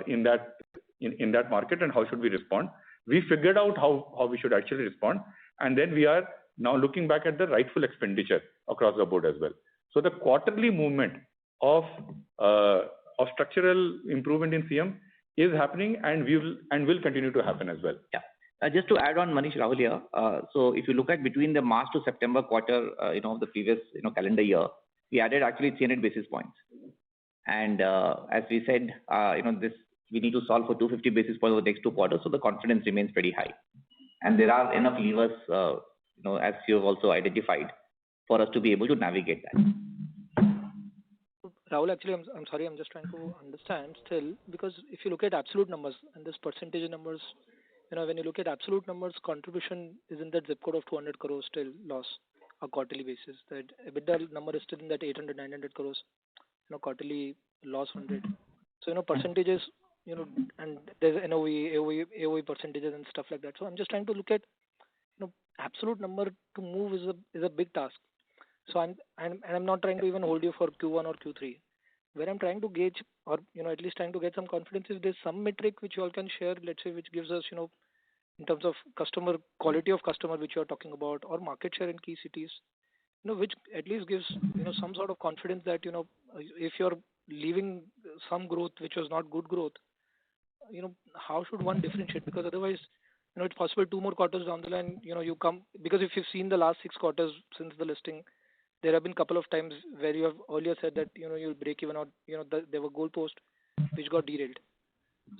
in that market and how should we respond. We figured out how we should actually respond, and then we are now looking back at the rightful expenditure across the board as well. So the quarterly movement of structural improvement in CM is happening and will continue to happen as well. Yeah. Just to add on, Manish, Rahul here. So if you look at between the March to September quarter, of the previous, calendar year, we added actually 300 basis points. And as we said, we need to solve for 250 basis points over the next 2 quarters, so the confidence remains pretty high. And there are enough levers, as you have also identified, for us to be able to navigate that. Rahul, actually, I'm sorry, I'm just trying to understand still, because if you look at absolute numbers and this percentage numbers, when you look at absolute numbers, contribution is in that zip code of 200 crores still loss on quarterly basis. That EBITDA number is still in that 800, 900 crores, quarterly loss 100. So, percentages, and there's NOV, AOV percentages and stuff like that. So I'm just trying to look at, absolute number to move is a big task. So I'm not trying to even hold you for Q1 or Q3. Where I'm trying to gauge, or at least trying to get some confidence, if there's some metric which you all can share, let's say, which gives us, in terms of customer quality of customer which you are talking about, or market share in key cities, which at least gives some sort of confidence that if you're leaving some growth which was not good growth, how should one differentiate? Because otherwise, it's possible 2 more quarters down the line, you come, because if you've seen the last 6 quarters since the listing, there have been a couple of times where you have earlier said that you'll break even, or there were goalposts which got derailed.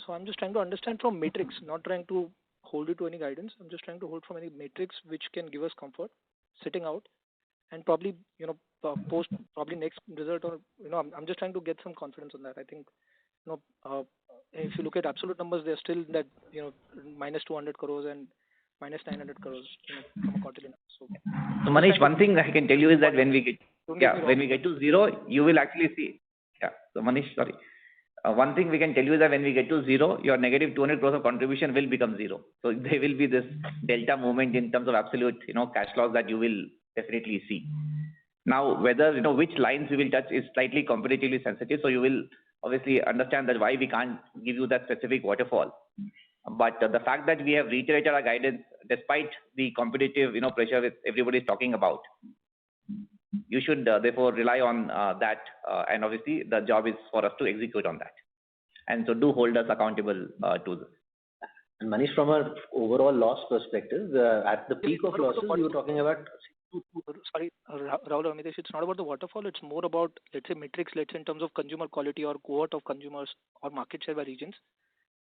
So I'm just trying to understand from matrix, not trying to hold you to any guidance. I'm just trying to hold from any matrix which can give us comfort sitting out, and probably post probably next result, or I'm just trying to get some confidence on that. I think if you look at absolute numbers, they're still that minus 200 crores and minus 900 crores from a quarterly number. So Manish, one thing I can tell you is that when we get to zero, you will actually see. Yeah. So Manish, sorry. One thing we can tell you is that when we get to zero, your negative 200 crores of contribution will become zero. So there will be this delta movement in terms of absolute, cash loss that you will definitely see. Now, whether, which lines we will touch is slightly competitively sensitive. So you will obviously understand that why we can't give you that specific waterfall. But the fact that we have reiterated our guidance despite the competitive, pressure that everybody is talking about, you should therefore rely on that. And obviously, the job is for us to execute on that. And so do hold us accountable to this. And Manish, from an overall loss perspective, at the peak of losses, you were talking about... Sorry, Rahul, Amitesh, it's not about the waterfall. It's more about, let's say, metrics, let's say, in terms of consumer quality or cohort of consumers or market share by regions,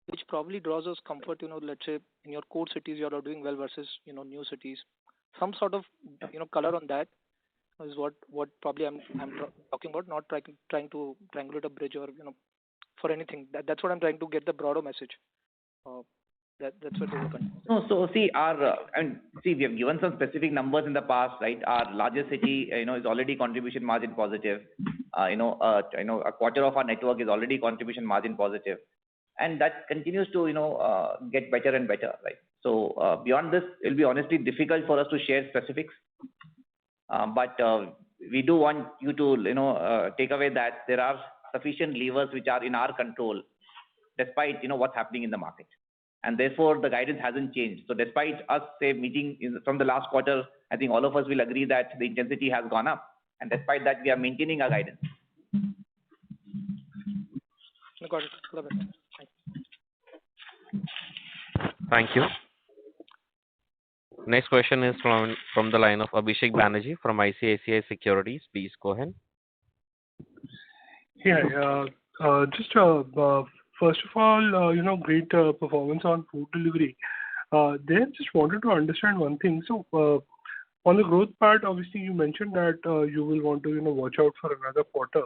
which probably draws us comfort, let's say, in your core cities, you are doing well versus, new cities. Some sort of, color on that is what probably I'm talking about, not trying to triangulate a bridge or, for anything. That's what I'm trying to get the broader message. That's what they will continue. No, so see, we have given some specific numbers in the past, right? Our largest city, is already contribution margin positive. A quarter of our network is already contribution margin positive. And that continues to, get better and better, right? So beyond this, it will be honestly difficult for us to share specifics. But we do want you to, take away that there are sufficient levers which are in our control, despite, what's happening in the market. And therefore, the guidance hasn't changed. So despite us, say, meeting from the last quarter, I think all of us will agree that the intensity has gone up. And despite that, we are maintaining our guidance. Got it. Love it. Thank you. Next question is from the line of Abhishek Banerjee from ICICI Securities. Please go ahead. Yeah, first of all, great performance on food delivery. Then just wanted to understand one thing. So on the growth part, obviously you mentioned that you will want to, watch out for another quarter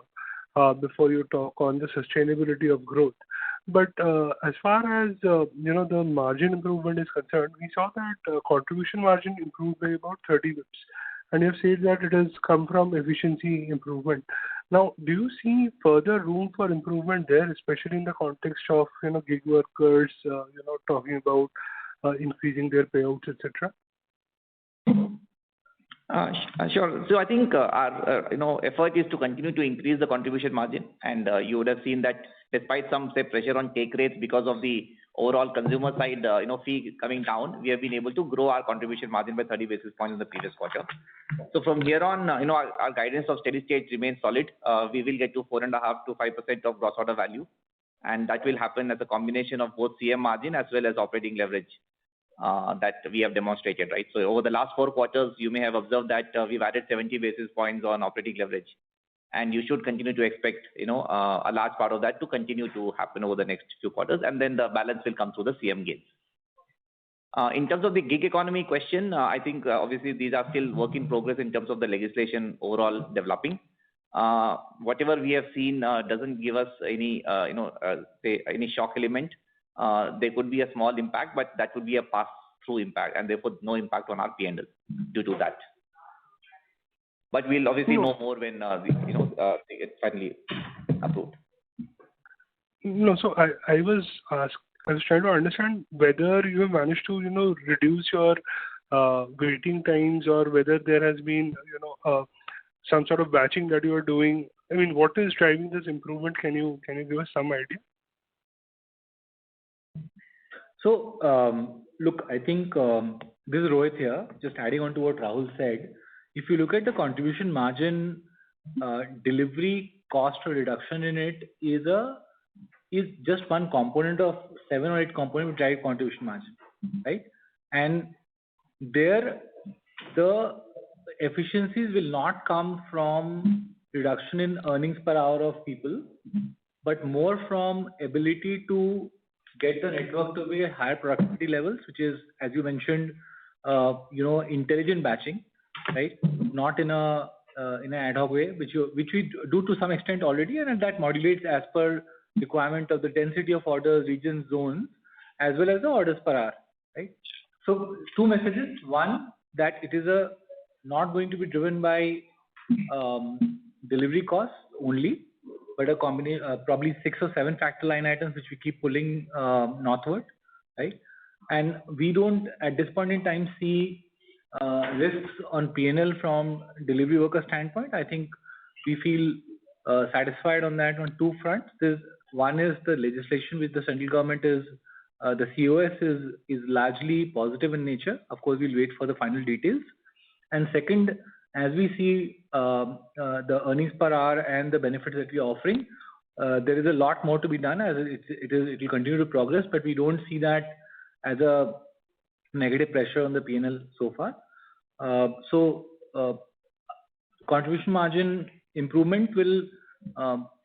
before you talk on the sustainability of growth. But as far as, the margin improvement is concerned, we saw that contribution margin improved by about 30 basis points. And you have said that it has come from efficiency improvement. Now, do you see further room for improvement there, especially in the context of, gig workers, talking about increasing their payouts, etc.? Sure. So I think our effort is to continue to increase the contribution margin, and you would have seen that despite some pressure on take rates because of the overall consumer side fee coming down, we have been able to grow our contribution margin by 30 basis points in the previous quarter. So from here on, our guidance of steady state remains solid. We will get to 4.5% to 5% of gross order value, and that will happen as a combination of both CM margin as well as operating leverage that we have demonstrated, right? So over the last 4 quarters, you may have observed that we've added 70 basis points on operating leverage, and you should continue to expect, a large part of that to continue to happen over the next few quarters, and then the balance will come through the CM gains. In terms of the gig economy question, I think obviously these are still work in progress in terms of the legislation overall developing. Whatever we have seen doesn't give us any, any shock element. There could be a small impact, but that would be a pass-through impact, and therefore no impact on our P&L due to that. But we'll obviously know more when they get finally approved. No, so I was trying to understand whether you have managed to reduce your waiting times, or whether there has been some sort of batching that you are doing. I mean, what is driving this improvement? Can you give us some idea? So, look, I think this is Rohit here, just adding on to what Rahul said. If you look at the contribution margin, delivery cost or reduction in it is just one component of 7 or 8 components which drive contribution margin, right? And there, the efficiencies will not come from reduction in earnings per hour of people, but more from ability to get the network to be at higher productivity levels, which is, as you mentioned, intelligent batching, right? Not in an ad hoc way, which we do to some extent already, and that modulates as per requirement of the density of orders, regions, zones, as well as the orders per hour, right? So 2 messages. One, that it is not going to be driven by delivery costs only, but a combination, probably 6 or 7 factor line items which we keep pulling northward, right? And we don't, at this point in time, see risks on P&L from delivery worker standpoint. I think we feel satisfied on that on 2 fronts. One is the legislation which the central government is, the COS is largely positive in nature. Of course, we'll wait for the final details. And second, as we see the earnings per hour and the benefits that we are offering, there is a lot more to be done as it will continue to progress, but we don't see that as a negative pressure on the P&L so far. Contribution margin improvement will,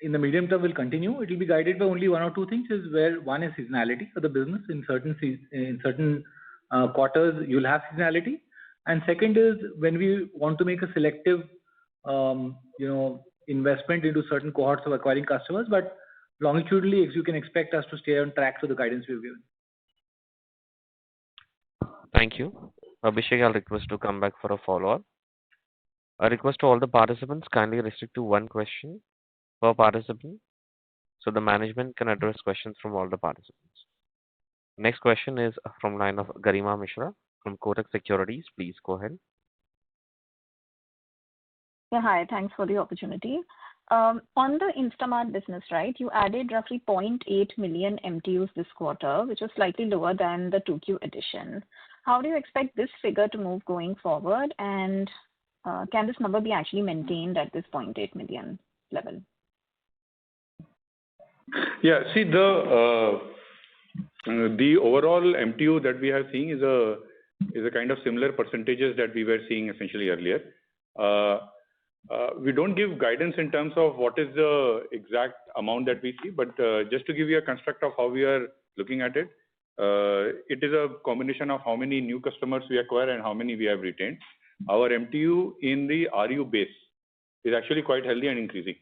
in the medium term, will continue. It will be guided by only 1 or 2 things. Is where one is seasonality for the business. In certain quarters, you'll have seasonality. And second is when we want to make a selective, investment into certain cohorts of acquiring customers. But longitudinally, you can expect us to stay on track to the guidance we've given. Thank you. Abhishek, I'll request to come back for a follow-up. A request to all the participants, kindly restrict to 1 question per participant, so the management can address questions from all the participants. Next question is from line of Garima Mishra from Kotak Securities. Please go ahead. Yeah, hi. Thanks for the opportunity. On the Instamart business, right, you added roughly 0.8 million MTUs this quarter, which was slightly lower than the 2Q addition. How do you expect this figure to move going forward? And can this number be actually maintained at this 0.8 million level? Yeah, see, the overall MTU that we are seeing is a kind of similar percentages that we were seeing essentially earlier. We don't give guidance in terms of what is the exact amount that we see, but just to give you a construct of how we are looking at it, it is a combination of how many new customers we acquire and how many we have retained. Our MTU in the RU base is actually quite healthy and increasing.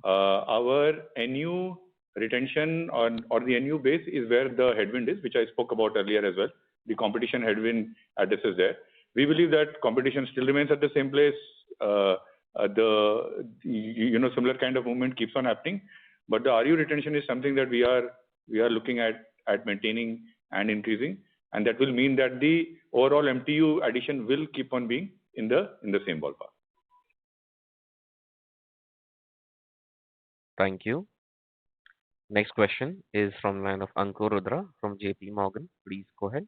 Our NU retention or the NU base is where the headwind is, which I spoke about earlier as well. The competition headwind addresses there. We believe that competition still remains at the same place. Similar kind of movement keeps on happening, but the RU retention is something that we are looking at maintaining and increasing. and that will mean that the overall MTU addition will keep on being in the same ballpark. Thank you. Next question is from line of Ankur Rudra from JP Morgan. Please go ahead.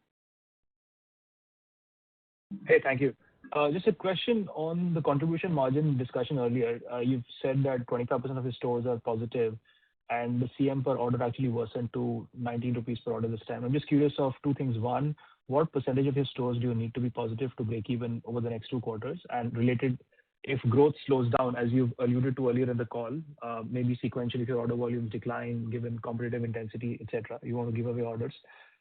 Hey, thank you. Just a question on the contribution margin discussion earlier. You've said that 25% of the stores are positive, and the CM per order actually worsened to 19 rupees per order this time. I'm just curious of two things. One, what percentage of your stores do you need to be positive to break even over the next 2 quarters? And related, if growth slows down, as you've alluded to earlier in the call, maybe sequentially if your order volumes decline, given competitive intensity, et cetera, you want to give away orders,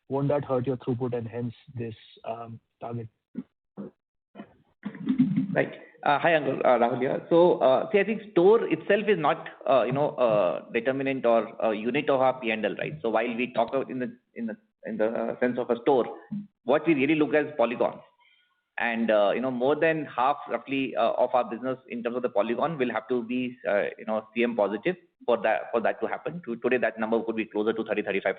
won't that hurt your throughput and hence this target? Right. Hi, Ankur, Rahul here. So, see, I think store itself is not, determinant or a unit of our P&L, right? So while we talk about in the sense of a store, what we really look at is polygons. And, more than half roughly of our business in terms of the polygon will have to be, CM positive for that to happen. Today, that number could be closer to 30-35%.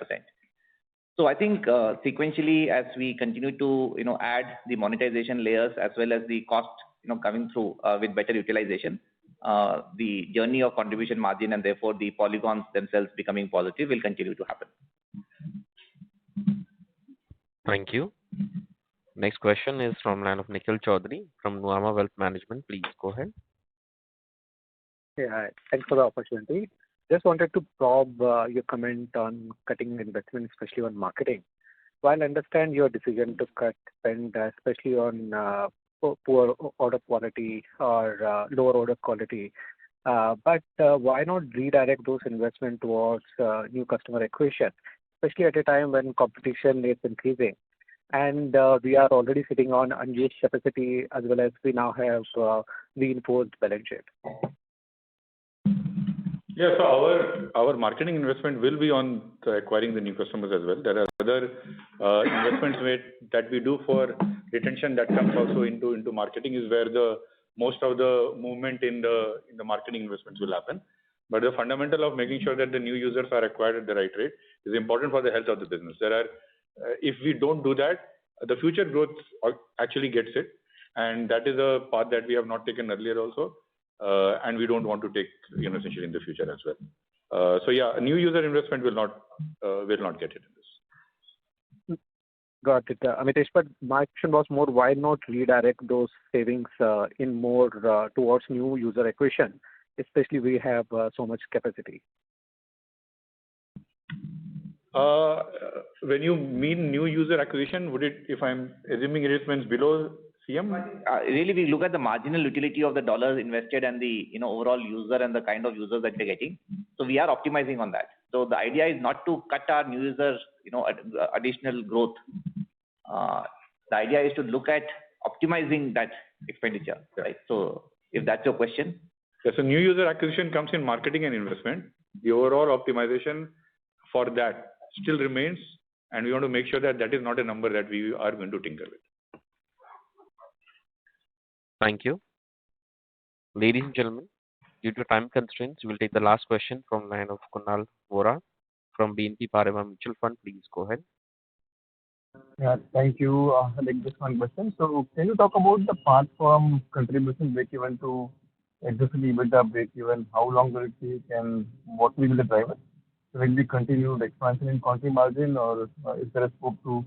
So I think sequentially, as we continue to add the monetization layers as well as the cost coming through with better utilization, the journey of contribution margin and therefore the polygons themselves becoming positive will continue to happen. Thank you. Next question is from line of Nikhil Chaudhary from Nuvama Wealth Management. Please go ahead. Yeah, hi. Thanks for the opportunity. Just wanted to probe your comment on cutting investment, especially on marketing. While I understand your decision to cut spend, especially on poor order quality or lower order quality, but why not redirect those investment towards new customer acquisition, especially at a time when competition is increasing? And we are already sitting on unused capacity as well as we now have reinforced balance sheet. Yeah, so our marketing investment will be on acquiring the new customers as well. There are other investments that we do for retention that comes also into marketing, is where the most of the movement in the marketing investments will happen. But the fundamental of making sure that the new users are acquired at the right rate is important for the health of the business. If we don't do that, the future growth actually gets it, and that is a path that we have not taken earlier also. And we don't want to take, essentially in the future as well. So yeah, a new user investment will not get it in this. Got it, Amitesh. But my question was more, why not redirect those savings in more towards new user acquisition, especially we have so much capacity? When you mean new user acquisition, would it, if I'm assuming it means below CM? Really, we look at the marginal utility of the dollars invested and the overall user and the kind of users that we're getting. So we are optimizing on that. So the idea is not to cut our new users, additional growth. The idea is to look at optimizing that expenditure, right? So if that's your question. Yes, so new user acquisition comes in marketing and investment. The overall optimization for that still remains, and we want to make sure that that is not a number that we are going to tinker with. Thank you. Ladies and gentlemen, due to time constraints, we will take the last question from line of Kunal Vora from BNP Paribas Mutual Fund. Please go ahead. Yeah, thank you. Like this one question. So can you talk about the path from contribution break-even to adjusted EBITDA break-even? How long will it take and what will be the driver? Will we continue the expansion in country margin, or is there a scope to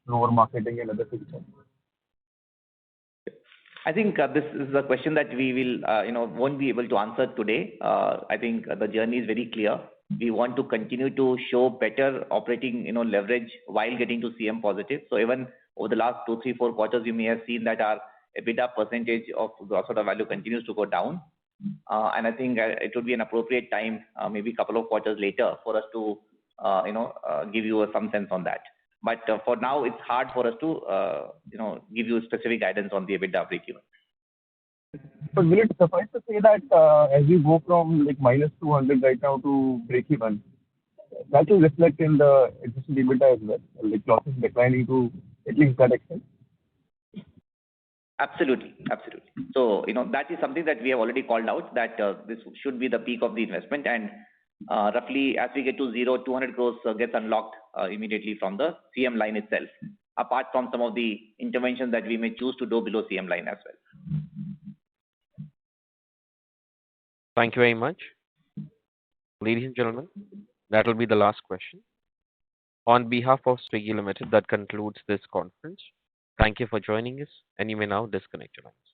lower marketing and other things? I think this is a question that we will, won't be able to answer today. I think the journey is very clear. We want to continue to show better operating, leverage while getting to CM positive. So even over the last 2, 3, 4 quarters, you may have seen that our EBITDA percentage of gross order value continues to go down. And I think it would be an appropriate time, maybe a couple of quarters later, for us to, give you some sense on that. But for now, it's hard for us to, give you specific guidance on the EBITDA break-even. But will it suffice to say that as you go from like -200 right now to break-even, that will reflect in the adjusted EBITDA as well, like losses declining to at least that extent? Absolutely. So, that is something that we have already called out, that this should be the peak of the investment, and roughly as we get to 200 crores gets unlocked immediately from the CM line itself. apart from some of the interventions that we may choose to do below CM line as well. Thank you very much. Ladies and gentlemen, that will be the last question. On behalf of Swiggy Limited, that concludes this conference. Thank you for joining us, and you may now disconnect your lines.